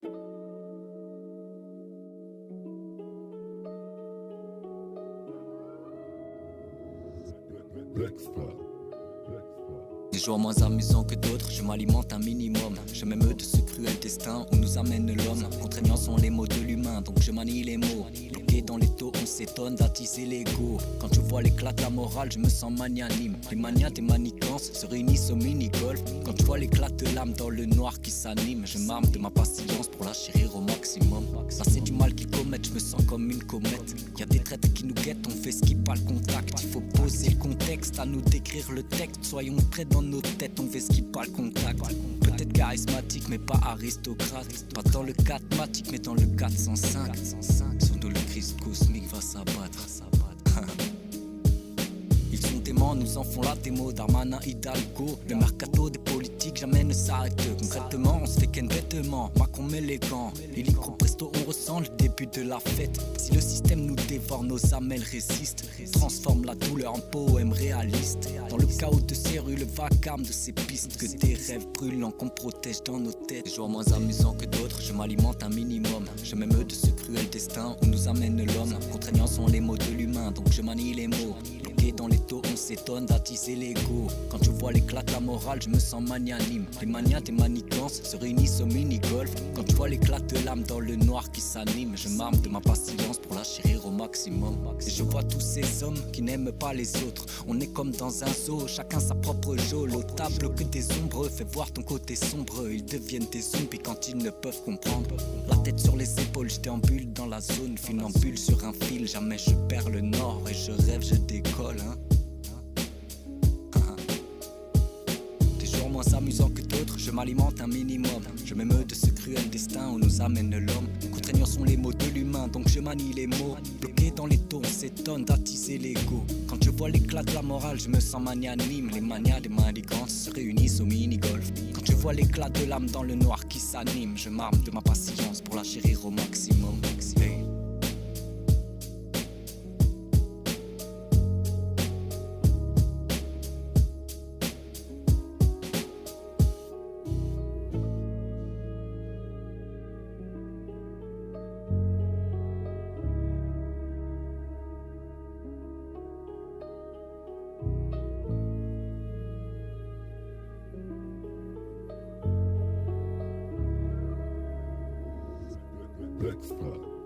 Des jours moins amusants que d'autres, je m'alimente un minimum. Je m'émeus de ce cruel destin où nous amène l'homme. Contraignants sont les mots de l'humain, donc je manie les mots. Bloqué dans les taux, on s'étonne d'attiser l'ego. Quand je vois l'éclat de la morale, je me sens magnanime. Les manias des manigances se réunissent au mini-golf. Quand je vois l'éclat de l'âme dans le noir qui s'anime, je m'arme de ma patience pour la chérir au maximum. Ça c'est du mal qu'ils commettent, je me sens comme une comète. Y a des traites qui nous guettent, on fait skip pas le contact. Il faut poser le contexte, à nous décrire le texte. Soyons prêts dans nos têtes, on fait skip pas le contact. Peut-être charismatique mais pas aristocrate. Pas dans le 4matique mais dans le 405. Sur nous le Christ cosmique va s'abattre. Ils sont démons, nous en font la démo. Darmanin, Hidalgo, le mercato des politiques jamais ne s'arrête. Concrètement, on se fait qu'un vêtement. Macron met les gants, illico presto, on ressent le début de la fête. Si le système nous dévore, nos âmes elles résistent. Transforme la douleur en poème réaliste. Dans le chaos de ces rues, le vacarme de ces pistes. Que des rêves brûlants qu'on protège dans nos têtes. Des jours moins amusants que d'autres, je m'alimente un minimum. Je m'émeus de ce cruel destin où nous amène l'homme. Contraignants sont les mots de l'humain, donc je manie les mots. Bloqué dans les taux, on s'étonne d'attiser l'ego. Quand je vois l'éclat de la morale, je me sens magnanime. Les manias des manigances se réunissent au mini-golf. Quand je vois l'éclat de l'âme dans le noir qui s'anime, je m'arme de ma patience pour la chérir au maximum. Et je vois tous ces hommes qui n'aiment pas les autres. On est comme dans un zoo, chacun sa propre geôle. Au table que des ombres, fais voir ton côté sombre. Ils deviennent des zombies quand ils ne peuvent comprendre. La tête sur les épaules, je déambule dans la zone. Funambule sur un fil, jamais je perds le nord. Et je rêve, je décolle, hein. Des jours moins amusants que d'autres, je m'alimente un minimum. Je m'émeus de ce cruel destin où nous amène l'homme. Contraignants sont les mots de l'humain, donc je manie les mots. Bloqué dans les taux, on s'étonne d'attiser l'ego. Quand je vois l'éclat de la morale, je me sens magnanime. Les manias des manigances se réunissent au mini-golf. Quand je vois l'éclat de l'âme dans le noir qui s'anime, je m'arme de ma patience pour la chérir au maximum. Hey. Dexter.